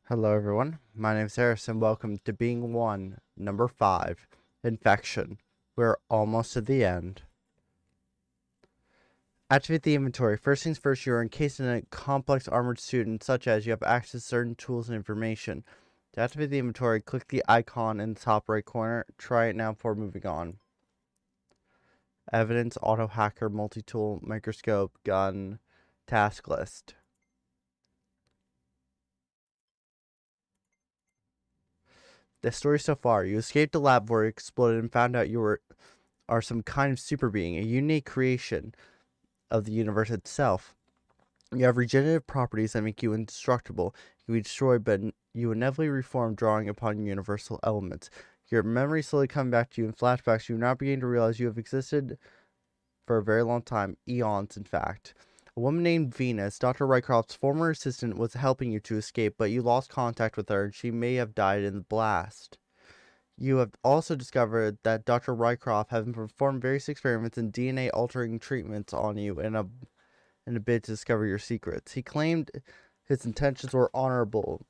Hello everyone, my name is Harris and welcome to Being One, number 5, Infection. We're almost to the end. Activate the inventory. First things first, you are encased in a complex armored suit and such as you have access to certain tools and information. To activate the inventory, click the icon in the top right corner. Try it now before moving on. Evidence, auto hacker, multi-tool, microscope, gun, task list. The story so far, you escaped the lab where it exploded and found out you are some kind of super being, a unique creation of the universe itself. You have regenerative properties that make you indestructible. You can be destroyed, but you inevitably reform, drawing upon universal elements. Your memory slowly coming back to you in flashbacks. You are now beginning to realize you have existed for a very long time, eons, in fact. A woman named Venus, Dr. Rycroft's former assistant, was helping you to escape, but you lost contact with her, and she may have died in the blast. You have also discovered that Dr. Rycroft had performed various experiments in DNA altering treatments on you in a bid to discover your secrets. He claimed his intentions were honorable,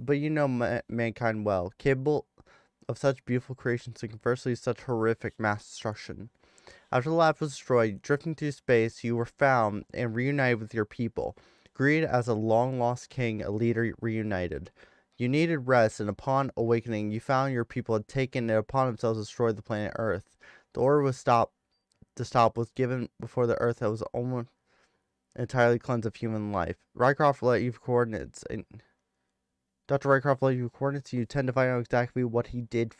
but you know mankind well, capable of such beautiful creations and conversely such horrific mass destruction. After the lab was destroyed, drifting through space, you were found and reunited with your people. Greeted as a long-lost king, a leader reunited. You needed rest, and upon awakening, you found your people had taken it upon themselves to destroy the planet Earth. The order was to stop was given before the Earth was almost entirely cleansed of human life. Rycroft let you coordinates, and Dr. Rycroft let you coordinates. You tend to find out exactly what he did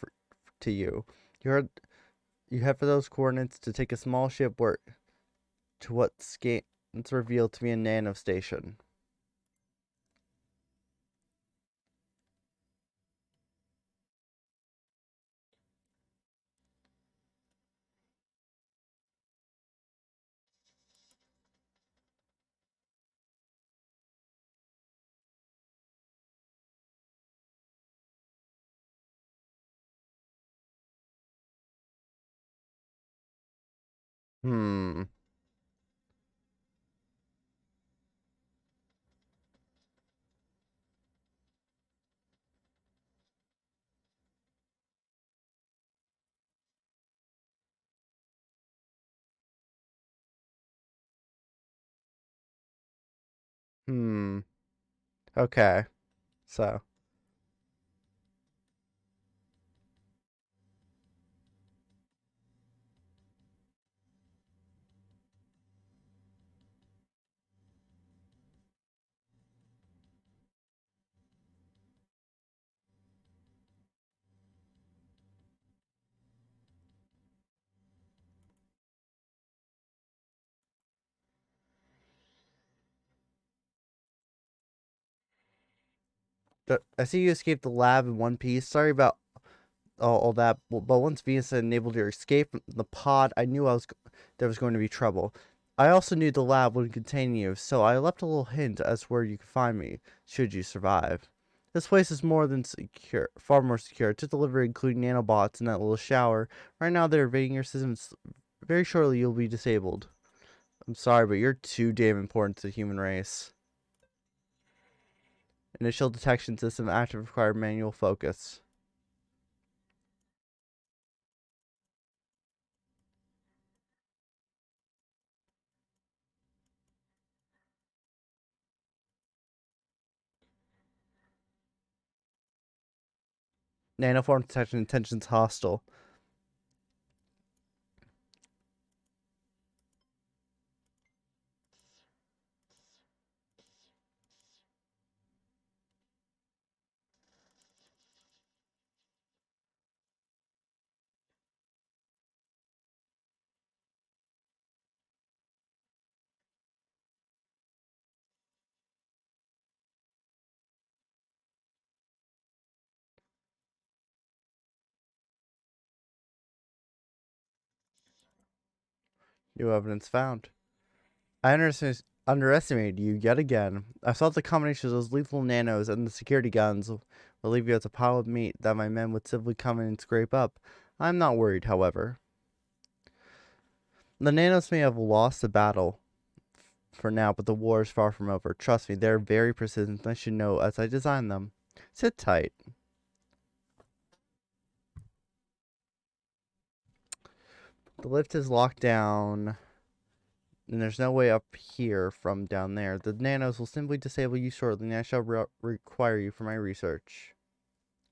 to you. You head for those coordinates to take a small ship to what scans revealed to be a nano station. Hmm. Hmm. Okay. So, I see you escaped the lab in one piece. Sorry about all that, but once Venus had enabled your escape from the pod, I knew there was going to be trouble. I also knew the lab would contain you, so I left a little hint as to where you could find me, should you survive. This place is more than secure, far more secure. To deliver, including nanobots in that little shower. Right now, they're invading your systems. Very shortly, you'll be disabled. I'm sorry, but you're too damn important to the human race. Initial detection system active, required manual focus. Nanoform detection intentions hostile. New evidence found. I underestimated you yet again. I thought the combination of those lethal nanos and the security guns will leave you as a pile of meat that my men would simply come in and scrape up. I'm not worried, however. The nanos may have lost the battle for now, but the war is far from over. Trust me, they're very persistent. I should know as I designed them. Sit tight. The lift is locked down, and there's no way up here from down there. The nanos will simply disable you shortly, and I shall require you for my research.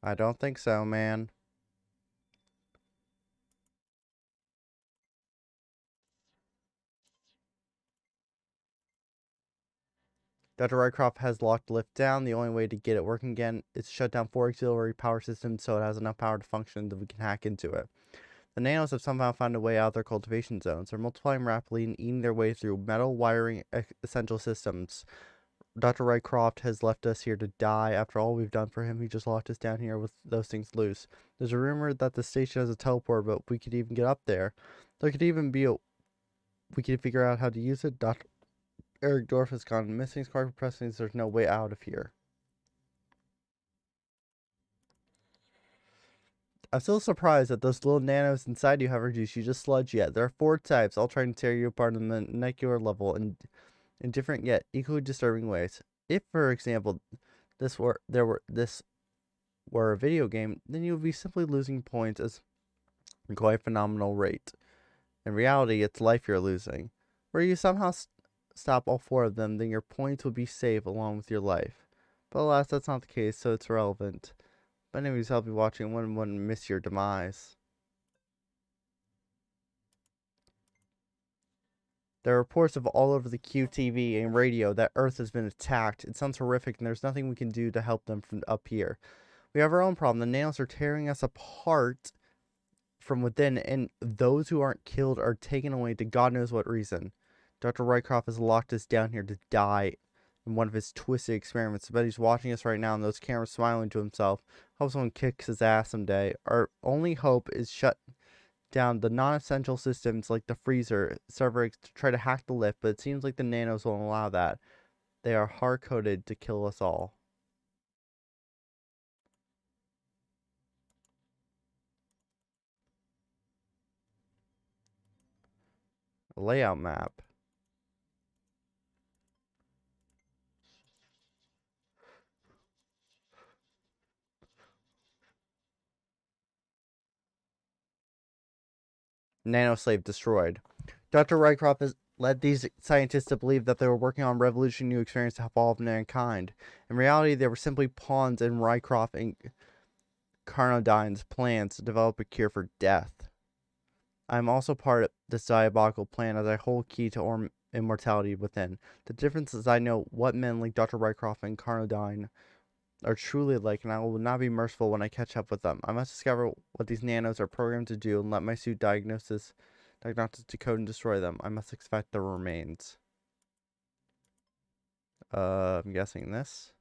I don't think so, man. Dr. Rycroft has locked the lift down. The only way to get it working again is to shut down 4 auxiliary power systems so it has enough power to function that we can hack into it. The nanos have somehow found a way out of their cultivation zones. They're multiplying rapidly and eating their way through metal wiring essential systems. Dr. Rycroft has left us here to die. After all we've done for him, he just locked us down here with those things loose. There's a rumor that the station has a teleport, but we could even get up there. There could even be we could figure out how to use it. Dr. Eric Dorf has gone missing. Scarlet Pressings, there's no way out of here. I'm still surprised that those little nanos inside you have reduced you just sludge yet. There are 4 types, all trying to tear you apart on the molecular level in different yet equally disturbing ways. If, for example, this were a video game, then you would be simply losing points at a quite phenomenal rate. In reality, it's life you're losing. Were you somehow stop all 4 of them, then your points would be safe along with your life. But alas, that's not the case, so it's irrelevant. But anyways, I'll be watching. Wouldn't miss your demise. There are reports of all over the QTV and radio that Earth has been attacked. It sounds horrific, and there's nothing we can do to help them from up here. We have our own problem. The nails are tearing us apart from within, and those who aren't killed are taken away to God knows what reason. Dr. Rycroft has locked us down here to die in one of his twisted experiments. I bet he's watching us right now, and those cameras smiling to himself. Hope someone kicks his ass someday. Our only hope is shut down the non-essential systems like the freezer server to try to hack the lift, but it seems like the nanos won't allow that. They are hard-coded to kill us all. A layout map. Nanoslave destroyed. Dr. Rycroft has led these scientists to believe that they were working on revolutionary new experience to evolve mankind. In reality, they were simply pawns in Rycroft and Carnodine's plans to develop a cure for death. I am also part of this diabolical plan as I hold key to immortality within. The difference is I know what men like Dr. Rycroft and Carnodine are truly like, and I will not be merciful when I catch up with them. I must discover what these nanos are programmed to do and let my suit diagnosis decode and destroy them. I must extract their remains. I'm guessing this.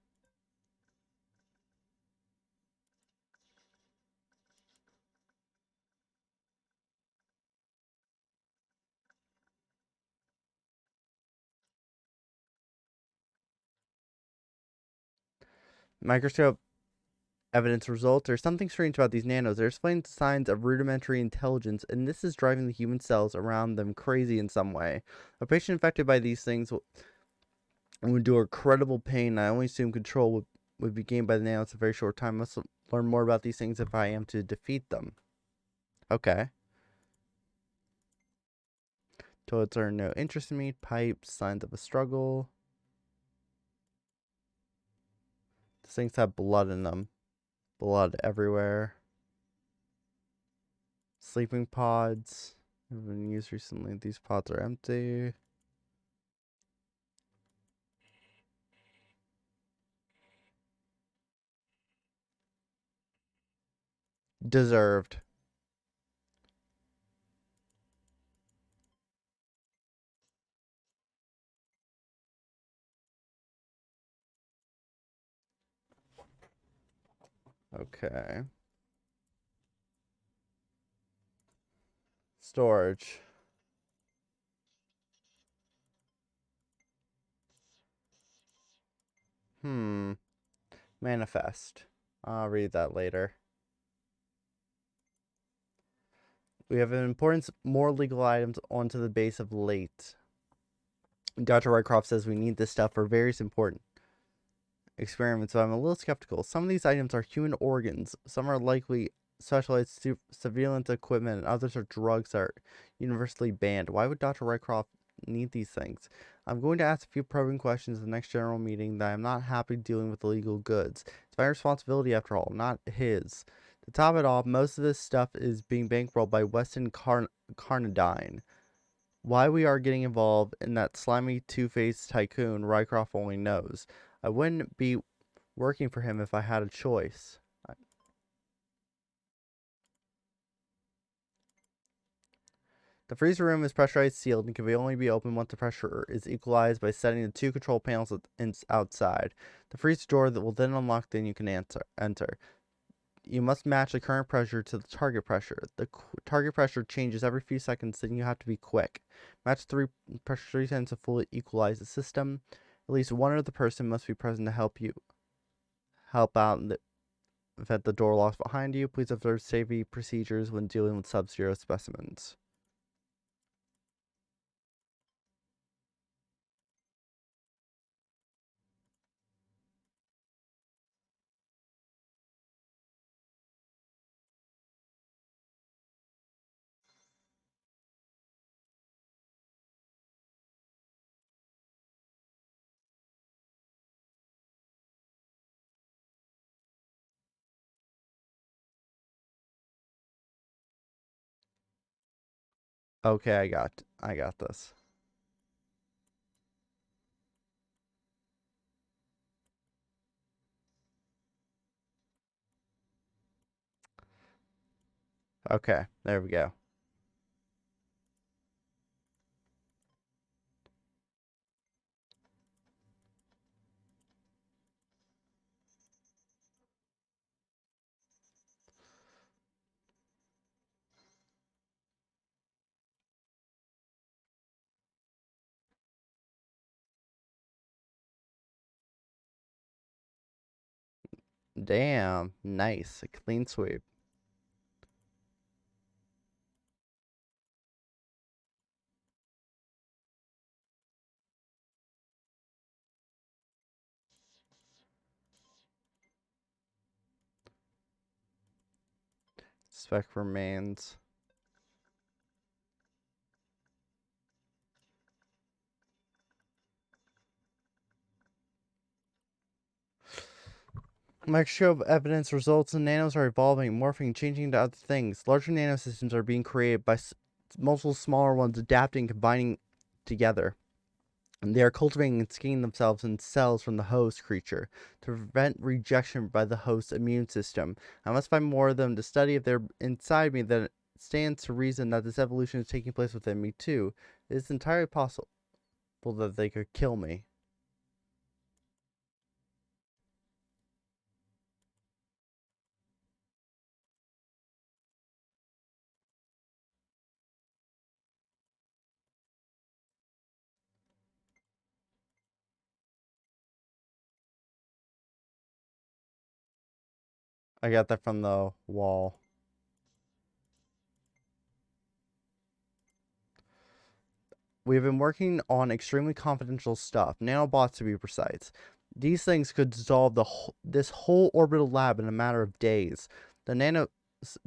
Microscope evidence results. There's something strange about these nanos. They're displaying signs of rudimentary intelligence, and this is driving the human cells around them crazy in some way. A patient infected by these things will endure incredible pain. I only assume control would be gained by the nanos in a very short time. I must learn more about these things if I am to defeat them. Okay. Toads are no interest in me. Pipes, signs of a struggle. These things have blood in them. Blood everywhere. Sleeping pods. Have been used recently. These pods are empty. Deserved. Okay. Storage. Manifest. I'll read that later. We have an important more legal items onto the base of late. Dr. Rycroft says we need this stuff for various important experiments, but I'm a little skeptical. Some of these items are human organs, some are likely specialized surveillance equipment, and others are drugs that are universally banned. Why would Dr. Rycroft need these things? I'm going to ask a few probing questions at the next general meeting that I'm not happy dealing with illegal goods. It's my responsibility, after all, not his. To top it off, most of this stuff is being bankrolled by Weston Carnadine. Why we are getting involved in that slimy two-faced tycoon, Rycroft only knows. I wouldn't be working for him if I had a choice. The freezer room is pressurized, sealed, and can only be opened once the pressure is equalized by setting the two control panels outside. The freezer door that will then unlock, then you can enter. You must match the current pressure to the target pressure. The target pressure changes every few seconds, then you have to be quick. Match pressure 3 times to fully equalize the system. At least one other person must be present to help out if the door locks behind you. Please observe safety procedures when dealing with sub-zero specimens. Okay, I got this. Okay, there we go. Damn, nice. A clean sweep. Spec remains. Microscope evidence results in nanos are evolving, morphing, changing into other things. Larger nanosystems are being created by multiple smaller ones adapting, combining together. And they are cultivating and skinning themselves in cells from the host creature to prevent rejection by the host's immune system. I must find more of them to study if they're inside me. Then it stands to reason that this evolution is taking place within me too. It is entirely possible that they could kill me. I got that from the wall. We have been working on extremely confidential stuff, nanobots to be precise. These things could dissolve this whole orbital lab in a matter of days. The nano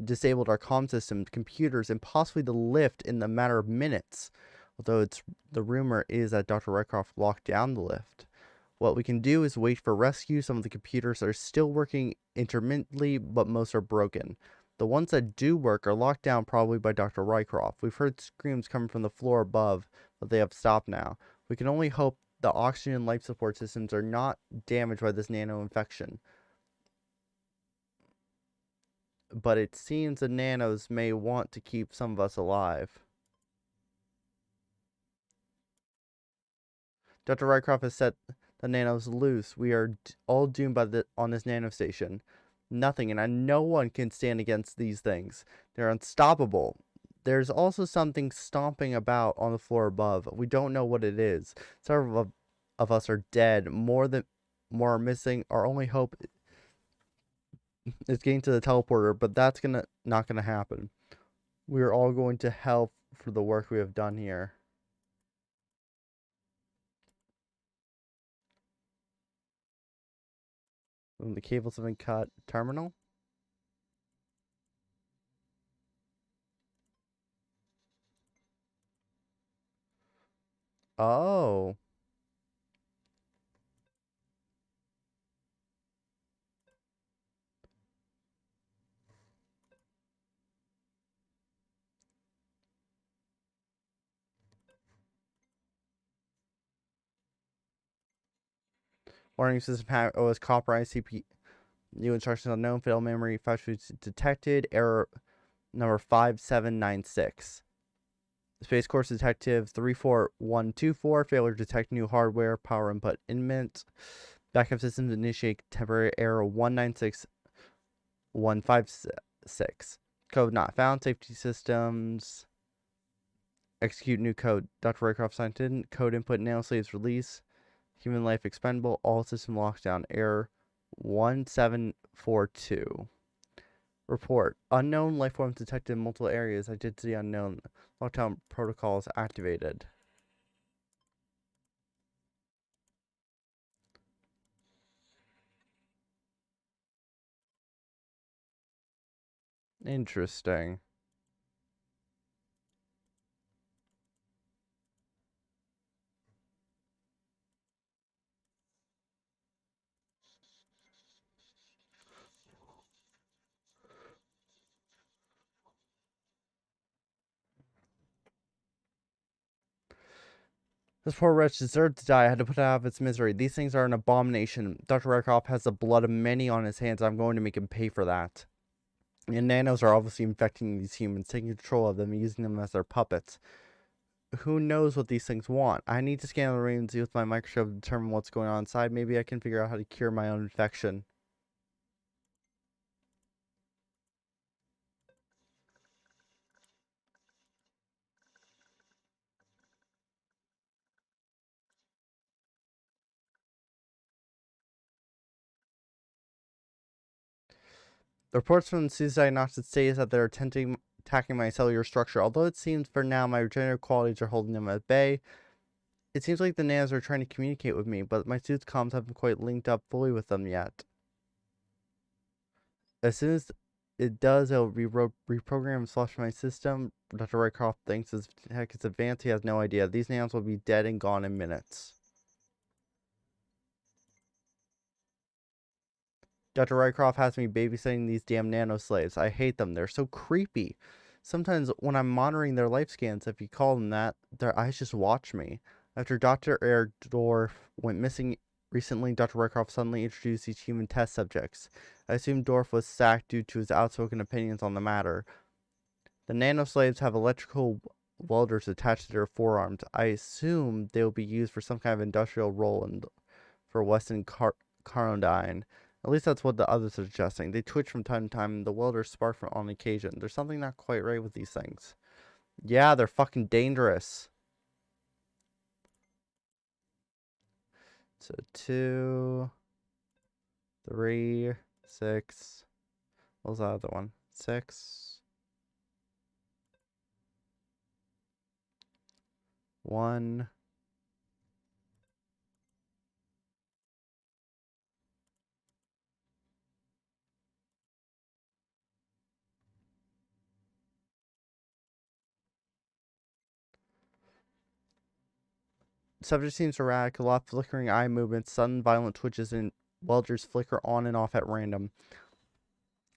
disabled our comm system, computers, and possibly the lift in a matter of minutes. Although the rumor is that Dr. Rycroft locked down the lift. What we can do is wait for rescue. Some of the computers are still working intermittently, but most are broken. The ones that do work are locked down, probably by Dr. Rycroft. We've heard screams coming from the floor above, but they have stopped now. We can only hope the oxygen and life support systems are not damaged by this nano infection. But it seems the nanos may want to keep some of us alive. Dr. Rycroft has set the nanos loose. We are all doomed on this nanostation. Nothing and no one can stand against these things. They're unstoppable. There's also something stomping about on the floor above. We don't know what it is. Several of us are dead. More are missing. Our only hope is getting to the teleporter, but that's not gonna happen. We are all going to hell for the work we have done here. When the cables have been cut. Terminal? Oh. Warning system OS copper ICP. New instructions unknown. Fatal memory 5 detected. Error number 5796. Space Course Detective 34124. Failure to detect new hardware. Power input imminent. Backup systems initiate temporary error 196156. Code not found. Safety systems. Execute new code. Dr. Raycroft signed in. Code input nanoslaves release. Human life expendable. All system lockdown. Error 1742. Report. Unknown life forms detected in multiple areas. Identity unknown. Lockdown protocols activated. Interesting. This poor wretch deserved to die. I had to put it out of its misery. These things are an abomination. Dr. Rakoff has the blood of many on his hands. I'm going to make him pay for that. And nanos are obviously infecting these humans, taking control of them, using them as their puppets. Who knows what these things want? I need to scan the rooms with my microscope to determine what's going on inside. Maybe I can figure out how to cure my own infection. The reports from the diagnostics say that they're attacking my cellular structure. Although it seems for now my regenerative qualities are holding them at bay, it seems like the nanos are trying to communicate with me, but my suit's comms haven't quite linked up fully with them yet. As soon as it does, it'll reprogram and flush my system. Dr. Rycroft thinks his tech is advanced. He has no idea. These nanos will be dead and gone in minutes. Dr. Rycroft has me babysitting these damn nanoslaves. I hate them. They're so creepy. Sometimes when I'm monitoring their life scans, if you call them that, their eyes just watch me. After Dr. Erdorf went missing recently, Dr. Rycroft suddenly introduced these human test subjects. I assume Dorf was sacked due to his outspoken opinions on the matter. The nanoslaves have electrical welders attached to their forearms. I assume they will be used for some kind of industrial role for Weston Carodyne. At least that's what the others are suggesting. They twitch from time to time, and the welders spark on occasion. There's something not quite right with these things. Yeah, they're fucking dangerous. So 2, 3, 6. What was the other one? 6, 1. Subject seems erratic, a lot of flickering eye movements, sudden violent twitches, and welders flicker on and off at random.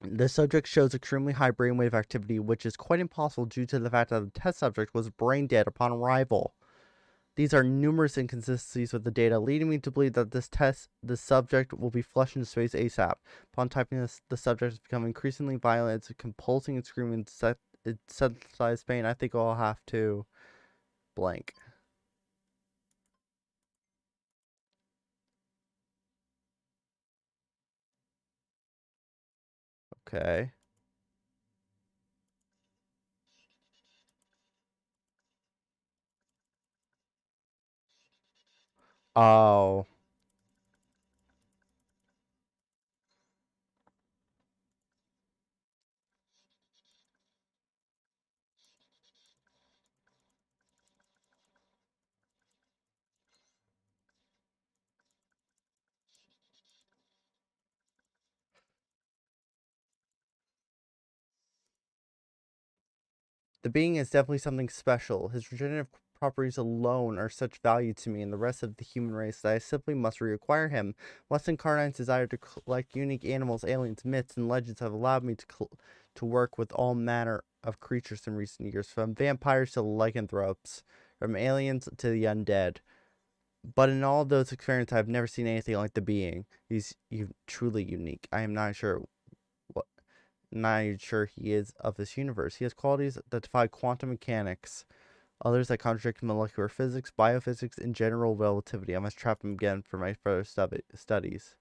The subject shows extremely high brainwave activity, which is quite impossible due to the fact that the test subject was brain dead upon arrival. These are numerous inconsistencies with the data, leading me to believe that the subject will be flushed into space ASAP. Upon typing this, the subject has become increasingly violent. It's compulsing and screaming in synthesized pain. I think I'll have to blank. Okay. Oh. The being is definitely something special. His regenerative properties alone are such value to me and the rest of the human race that I simply must reacquire him. Weston Carnine's desire to collect unique animals, aliens, myths, and legends have allowed me to work with all manner of creatures in recent years, from vampires to lycanthropes, from aliens to the undead. But in all of those experiences, I've never seen anything like the being. He's truly unique. I am what not sure he is of this universe. He has qualities that defy quantum mechanics, others that contradict molecular physics, biophysics, and general relativity. I must trap him again for my further studies.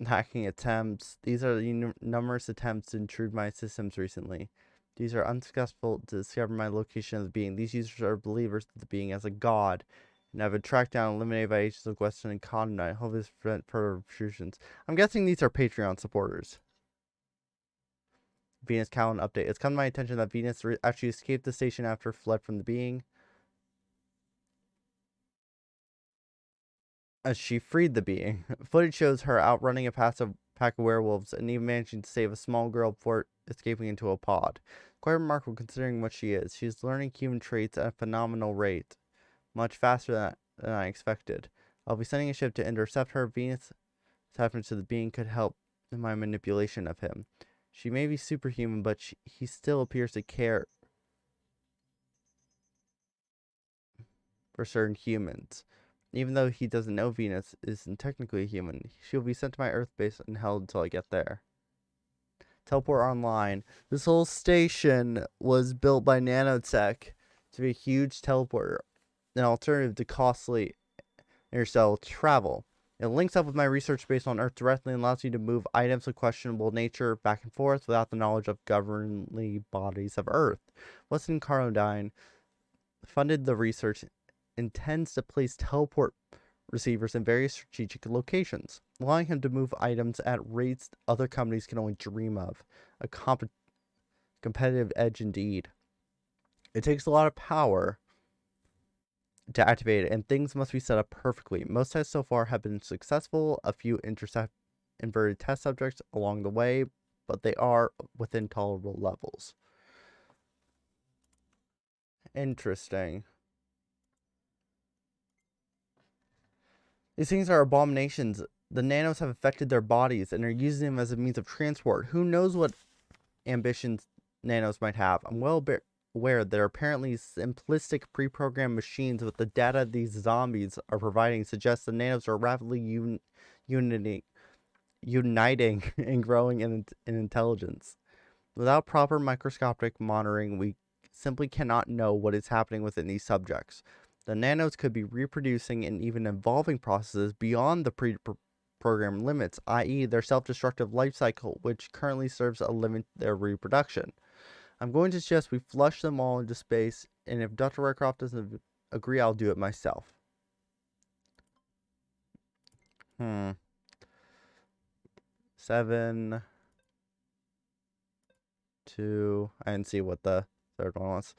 Hacking attempts. These are the numerous attempts to intrude my systems recently. These are unsuccessful to discover my location of the being. These users are believers of the being as a god, and have been tracked down and eliminated by agents of Western and Condon. I hope this prevent further intrusions. I'm guessing these are Patreon supporters. Venus calendar update. It's come to my attention that Venus actually escaped the station after fled from the being. As she freed the being. Footage shows her outrunning a pack of werewolves and even managing to save a small girl before escaping into a pod. Quite remarkable considering what she is. She's learning human traits at a phenomenal rate, much faster than I expected. I'll be sending a ship to intercept her. Venus' attachment to the being could help in my manipulation of him. She may be superhuman, but he still appears to care for certain humans. Even though he doesn't know Venus isn't technically a human, she'll be sent to my Earth base and held until I get there. Teleport online. This whole station was built by nanotech to be a huge teleporter, an alternative to costly interstellar travel. It links up with my research based on Earth directly and allows me to move items of questionable nature back and forth without the knowledge of governing bodies of Earth. Weston Carnodine funded the research, intends to place teleport receivers in various strategic locations, allowing him to move items at rates other companies can only dream of. A competitive edge indeed. It takes a lot of power to activate it, and things must be set up perfectly. Most tests so far have been successful, a few inverted test subjects along the way, but they are within tolerable levels. Interesting. These things are abominations. The nanos have affected their bodies and are using them as a means of transport. Who knows what ambitions nanos might have? I'm well aware they're apparently simplistic pre-programmed machines, but the data these zombies are providing suggests the nanos are rapidly uniting and growing in intelligence. Without proper microscopic monitoring, we simply cannot know what is happening within these subjects. The nanos could be reproducing and even evolving processes beyond the pre-programmed limits, i.e. their self-destructive life cycle, which currently serves to limit their reproduction. I'm going to suggest we flush them all into space, and if Dr. Rycroft doesn't agree, I'll do it myself. 7, 2, I didn't see what the third one was.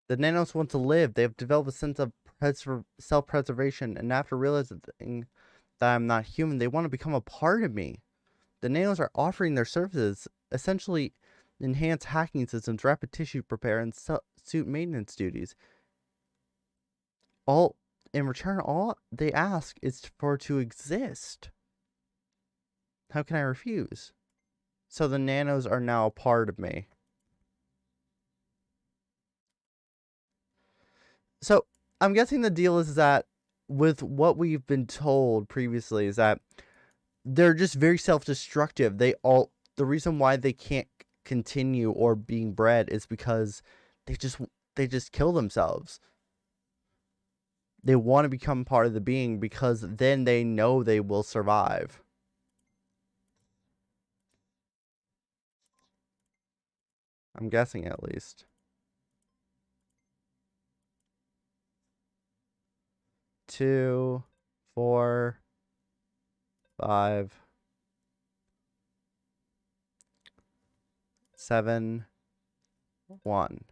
The nanos want to live. They have developed a sense of self-preservation, and after realizing that I'm not human, they want to become a part of me. The nanos are offering their services, essentially enhanced hacking systems, rapid tissue repair, and suit maintenance duties. All in return, all they ask is to exist. How can I refuse? So the nanos are now a part of me. So I'm guessing the deal is that with what we've been told previously is that they're just very self-destructive. The reason why they can't continue or being bred is because they just kill themselves. They want to become part of the being because then they know they will survive. I'm guessing at least. 2, 4, 5, 7, 1.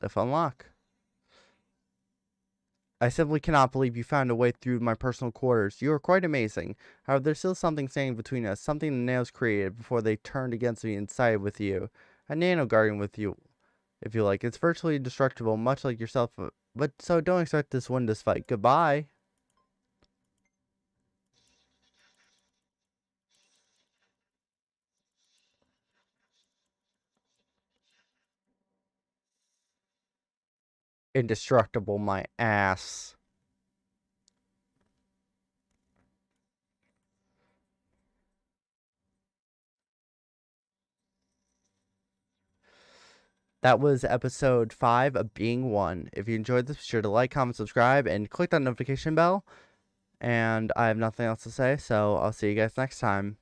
Lift unlock. I simply cannot believe you found a way through my personal quarters. You are quite amazing. However, there's still something standing between us, something the nails created before they turned against me and sided with you. A nano guardian with you, if you like. It's virtually indestructible, much like yourself, but so don't expect this to win this fight. Goodbye. Indestructible, my ass. That was episode 5 of Being One. If you enjoyed this, be sure to like, comment, subscribe, and click that notification bell. And I have nothing else to say, so I'll see you guys next time.